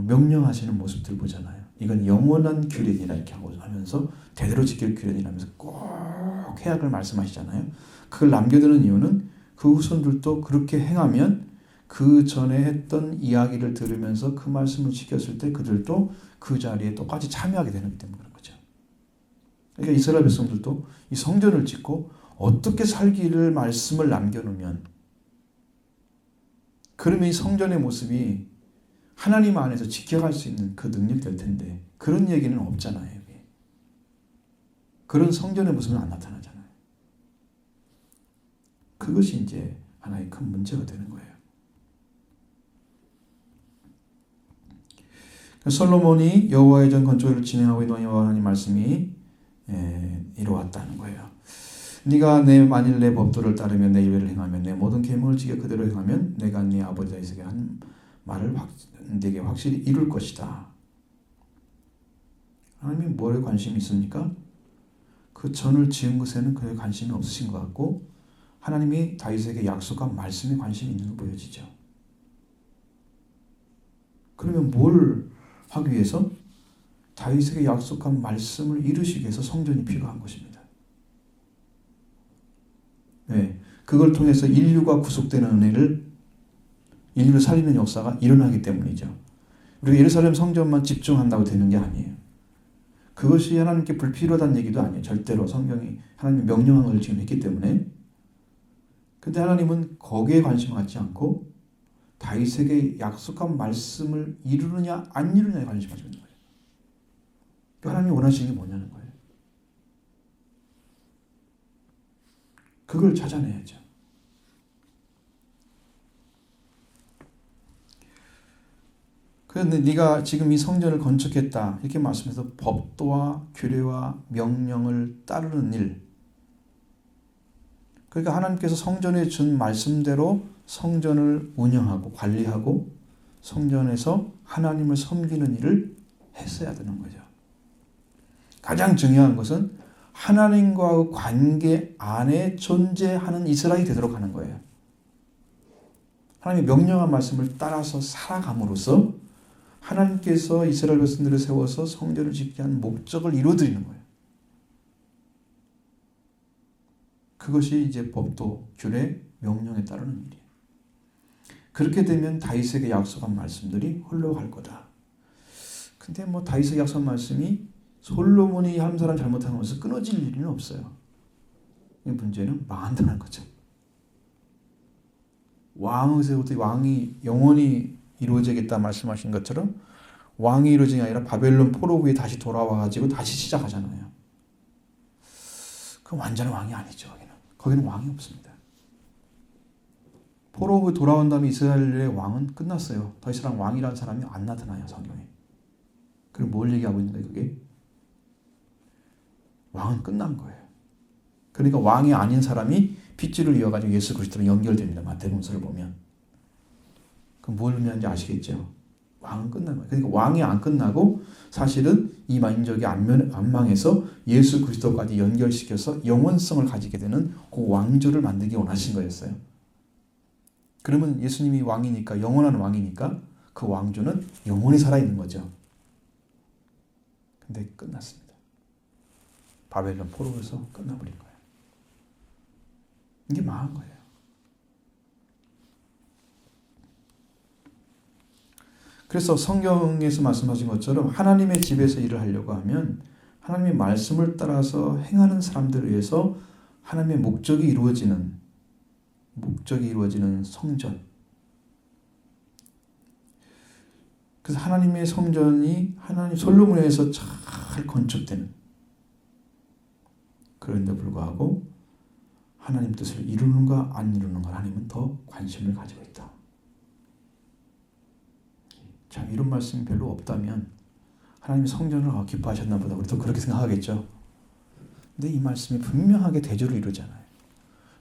명령하시는 모습들 보잖아요. 이건 영원한 규례이라 이렇게 하면서 대대로 지킬 규례이라면서 꼭 해악을 말씀하시잖아요. 그걸 남겨두는 이유는 그 후손들도 그렇게 행하면 그 전에 했던 이야기를 들으면서 그 말씀을 지켰을 때 그들도 그 자리에 똑같이 참여하게 되는 때문에 그런 거죠. 그러니까 이스라엘 백성들도 이 성전을 짓고 어떻게 살기를 말씀을 남겨놓으면, 그러면 이 성전의 모습이 하나님 안에서 지켜갈 수 있는 그 능력이 될 텐데, 그런 얘기는 없잖아요. 여기. 그런 성전의 모습은 안 나타나잖아요. 그것이 이제 하나의 큰 문제가 되는 거예요. 솔로몬이 여호와의 전 건축을 진행하고 있는 여호와 하나님 말씀이 이루어왔다는 거예요. 네가 만일 내 법도를 따르며 내 일례를 행하면, 내 모든 계명을 지켜 그대로 행하면 내가 네 아버지 다윗에게 한 말을 네게 확실히 이룰 것이다. 하나님이 뭐에 관심이 있습니까? 그 전을 지은 것에는 그에 관심이 없으신 것 같고, 하나님이 다윗에게 약속한 말씀에 관심이 있는 거 보여지죠. 그러면 뭘 하기 위해서? 다윗에게 약속한 말씀을 이루시기 위해서 성전이 필요한 것입니다. 네, 그걸 통해서 인류가 구속되는 은혜를, 인류를 살리는 역사가 일어나기 때문이죠. 우리가 예루살렘 성전만 집중한다고 되는 게 아니에요. 그것이 하나님께 불필요하다는 얘기도 아니에요. 절대로 성경이 하나님이 명령한 것을 지금 했기 때문에. 근데 하나님은 거기에 관심을 갖지 않고 다윗에게 약속한 말씀을 이루느냐 안 이루느냐에 관심을 가지고 있는 거예요. 하나님이 원하시는 게 뭐냐는 거예요. 그걸 찾아내야죠. 그런데 네가 지금 이 성전을 건축했다 이렇게 말씀해서 법도와 규례와 명령을 따르는 일, 그러니까 하나님께서 성전에 준 말씀대로 성전을 운영하고 관리하고 성전에서 하나님을 섬기는 일을 했어야 되는 거죠. 가장 중요한 것은 하나님과의 관계 안에 존재하는 이스라엘이 되도록 하는 거예요. 하나님의 명령한 말씀을 따라서 살아감으로써 하나님께서 이스라엘 백성들을 세워서 성전을 짓게 한 목적을 이루어드리는 거예요. 그것이 이제 법도, 규례, 명령에 따르는 일이에요. 그렇게 되면 다윗에게 약속한 말씀들이 흘러갈 거다. 근데 뭐 다윗에게 약속한 말씀이 솔로몬이 한 사람 잘못한 것을 끊어질 일은 없어요. 이 문제는 망한다는 거죠. 왕에서부터 왕이 영원히 이루어지겠다 말씀하신 것처럼 왕이 이루어진 게 아니라 바벨론 포로 후에 다시 돌아와가지고 다시 시작하잖아요. 그 완전한 왕이 아니죠. 거기는 왕이 없습니다. 포로 후에 돌아온 다음에 이스라엘의 왕은 끝났어요. 더 이상 왕이라는 사람이 안 나타나요, 성경에. 그럼 뭘 얘기하고 있는 거예요, 그게? 왕은 끝난 거예요. 그러니까 왕이 아닌 사람이 핏줄을 이어가지고 예수 그리스도로 연결됩니다. 마태복음서를 보면. 그럼 뭘 의미하는지 아시겠죠? 왕은 끝난 거예요. 그러니까 왕이 안 끝나고 사실은 이 민족이 안 망해서 예수 그리스도까지 연결시켜서 영원성을 가지게 되는 그 왕조를 만들기 원하신 거였어요. 그러면 예수님이 왕이니까, 영원한 왕이니까 그 왕조는 영원히 살아있는 거죠. 근데 끝났습니다. 바벨론 포로에서 끝나버린 거예요. 이게 망한 거예요. 그래서 성경에서 말씀하신 것처럼 하나님의 집에서 일을 하려고 하면 하나님의 말씀을 따라서 행하는 사람들에 의해서 하나님의 목적이 이루어지는 성전. 그래서 하나님의 성전이 하나님 솔로몬에서 잘 건축되는, 그런데 불구하고 하나님 뜻을 이루는가 안 이루는가 하나님은 더 관심을 가지고 있다. 참 이런 말씀이 별로 없다면 하나님이 성전을 기뻐하셨나 보다 우리도 그렇게 생각하겠죠. 근데 이 말씀이 분명하게 대조를 이루잖아요.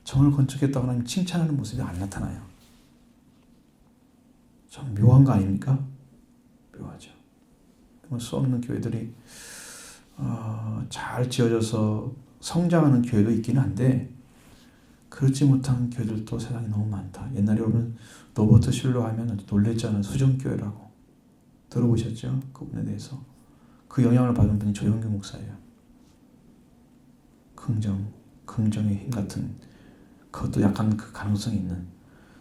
정을 건축했다고 하나님 칭찬하는 모습이 안 나타나요. 참 묘한 거 아닙니까? 묘하죠. 수 없는 교회들이 잘 지어져서 성장하는 교회도 있긴 한데 그렇지 못한 교회들도 세상에 너무 많다. 옛날에 여러분 로버트 슐러 하면 놀랬잖아요. 수정교회라고. 들어보셨죠? 그분에 대해서. 그 영향을 받은 분이 조영규 목사예요. 긍정의 힘 같은, 그것도 약간 그 가능성이 있는,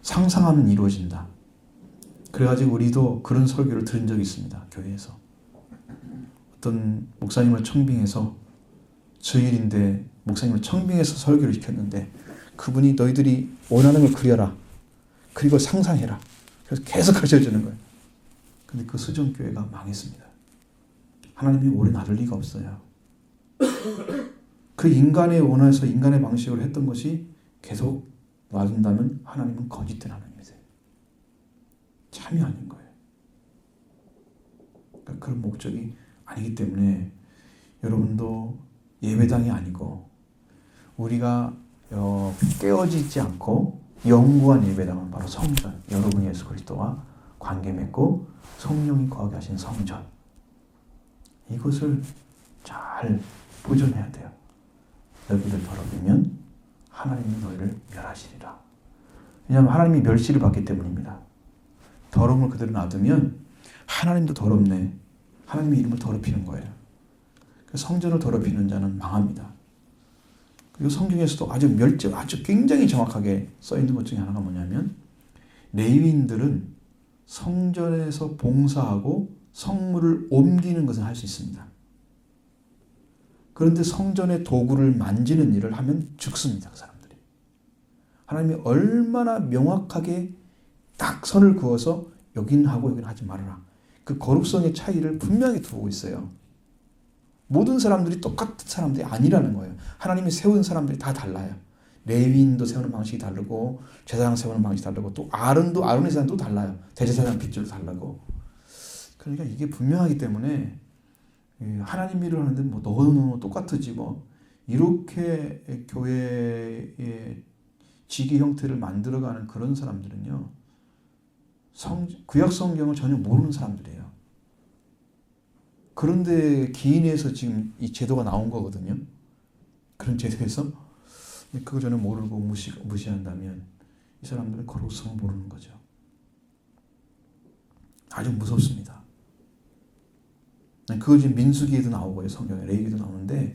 상상하면 이루어진다. 그래가지고 우리도 그런 설교를 들은 적이 있습니다. 교회에서. 어떤 목사님을 청빙해서 주일인데 목사님을 청빙해서 설교를 시켰는데 그분이 너희들이 원하는 걸 그려라. 그리고 상상해라. 그래서 계속 가르쳐주는 거예요. 근데 그 수정교회가 망했습니다. 하나님이 오래 놔둘 리가 없어요. 그 인간의 원해서 인간의 방식으로 했던 것이 계속 놔둔다면 하나님은 거짓된 하나님이세요. 참이 아닌 거예요. 그러니까 그런 목적이 아니기 때문에 여러분도 예배당이 아니고 우리가 깨어지지 않고 영구한 예배당은 바로 성전, 여러분이 예수 그리스도와 관계 맺고 성령이 거하게 하신 성전, 이것을 잘 보존해야 돼요. 너희들 더럽히면 하나님이 너희를 멸하시리라. 왜냐하면 하나님이 멸시를 받기 때문입니다. 더러움을 그대로 놔두면 하나님도 더럽네. 하나님의 이름을 더럽히는 거예요. 성전을 더럽히는 자는 망합니다. 그리고 성경에서도 아주 굉장히 정확하게 써 있는 것 중에 하나가 뭐냐면 레위인들은 성전에서 봉사하고 성물을 옮기는 것은 할 수 있습니다. 그런데 성전의 도구를 만지는 일을 하면 죽습니다. 그 사람들이. 하나님이 얼마나 명확하게 딱 선을 그어서 여긴 하고 여긴 하지 말아라. 그 거룩성의 차이를 분명히 두고 있어요. 모든 사람들이 똑같은 사람들이 아니라는 거예요. 하나님이 세운 사람들이 다 달라요. 레위인도 세우는 방식이 다르고 제사장 세우는 방식이 다르고 또 아론의 제사장도 달라요. 대제사장 핏줄도 다르고. 그러니까 이게 분명하기 때문에 하나님 일을 하는데 뭐 너무 똑같으지 뭐 이렇게 교회에 지기 형태를 만들어가는 그런 사람들은요, 구약 성경을 전혀 모르는 사람들이에요. 그런데 기인에서 지금 이 제도가 나온 거거든요. 그런 제도에서 그거 전혀 모르고 무시한다면 이 사람들은 거룩성을 모르는 거죠. 아주 무섭습니다. 그거 지금 민수기에도 나오고요, 성경에 레위기도 나오는데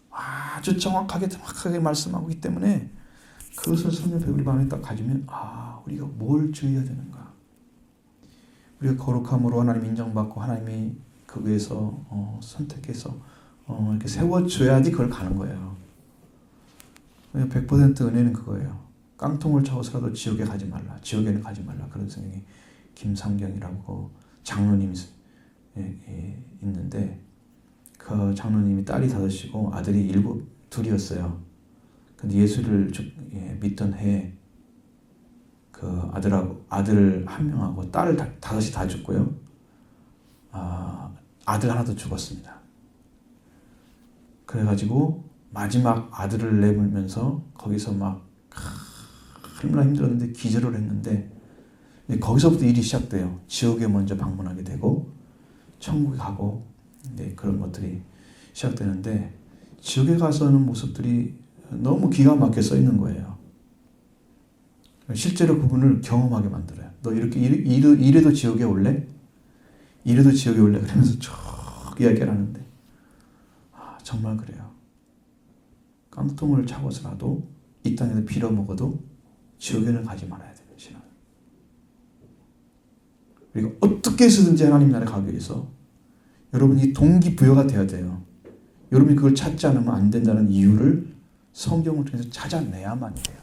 아주 정확하게 말씀하고 있기 때문에 그것을 성경 우리 마음에 딱 가지면 우리가 뭘 주의해야 되는가? 우리가 거룩함으로 하나님 인정받고 하나님이 그 위에서 선택해서 이렇게 세워줘야지 그걸 가는 거예요. 100% 은혜는 그거예요. 깡통을 차고서라도 지옥에 가지 말라. 지옥에는 가지 말라. 그런 성경이 김상경이라고 장로님이 있는데 그 장로님이 딸이 5이고 아들이 2였어요. 근데 예수를 믿던 해에 그 아들 1명하고 딸 5이 다 죽고요. 아들 하나도 죽었습니다. 그래가지고 마지막 아들을 내물면서 거기서 막 얼마나 힘들었는데 기절을 했는데 거기서부터 일이 시작돼요. 지옥에 먼저 방문하게 되고 천국에 가고 그런 것들이 시작되는데 지옥에 가서는 모습들이 너무 기가 막히게 써 있는 거예요. 실제로 그분을 경험하게 만들어요. 너 이렇게 이래도 지옥에 올래? 이래도 지옥에 올래? 그러면서 쭉 이야기를 하는데 정말 그래요. 깡통을 차고서라도 이 땅에서 빌어먹어도 지옥에는 가지 말아야 되는 신앙. 그리고 어떻게 해서든지 하나님 나라에 가기 위해서 여러분이 동기부여가 돼야 돼요. 여러분이 그걸 찾지 않으면 안 된다는 이유를 성경을 통해서 찾아내야만 돼요.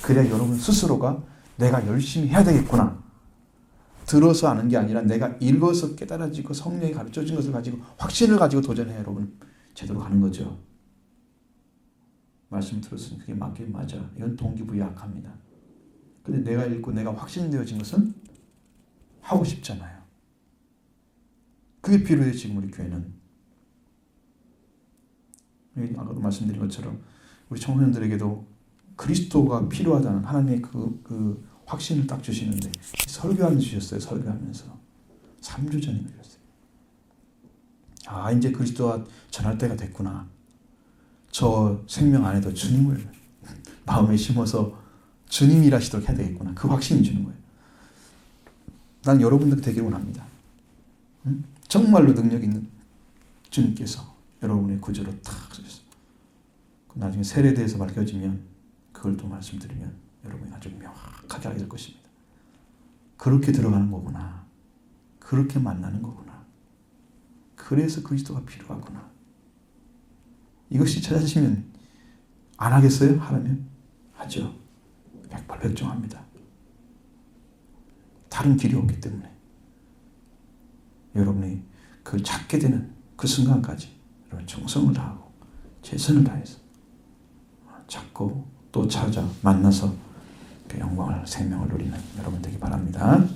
그래야 여러분 스스로가 내가 열심히 해야 되겠구나. 들어서 아는 게 아니라 내가 읽어서 깨달아지고 성령이 가르쳐준 것을 가지고 확신을 가지고 도전해 여러분 제대로 가는 거죠. 말씀 들었으니 그게 맞긴 맞아. 이건 동기부여 약합니다. 근데 내가 읽고 내가 확신되어진 것은 하고 싶잖아요. 그게 필요해요. 지금 우리 교회는. 아까도 말씀드린 것처럼 우리 청소년들에게도 그리스도가 필요하다는 하나님의 그 확신을 딱 주시는데 설교하면서 주셨어요. 설교하면서 3주 전에 주셨어요. 이제 그리스도와 전할 때가 됐구나. 저 생명 안에도 주님을 마음에 심어서 주님 일하시도록 해야 되겠구나. 그 확신이 주는 거예요. 난 여러분들 되길 원합니다. 정말로 능력 있는 주님께서 여러분의 구조로 탁 쓰셨어요. 나중에 세례에 대해서 밝혀지면 그걸 또 말씀드리면 여러분이 아주 명확하게 알게 될 것입니다. 그렇게 들어가는 거구나. 그렇게 만나는 거구나. 그래서 그리스도가 필요하구나. 이것이 찾아지면 안 하겠어요? 하라면 하죠. 백발백중합니다. 다른 길이 없기 때문에 여러분이 그걸 찾게 되는 그 순간까지 여러분 정성을 다하고 최선을 다해서 찾고 또 찾아 만나서 그 영광을 생명을 누리는 여러분 되기 바랍니다.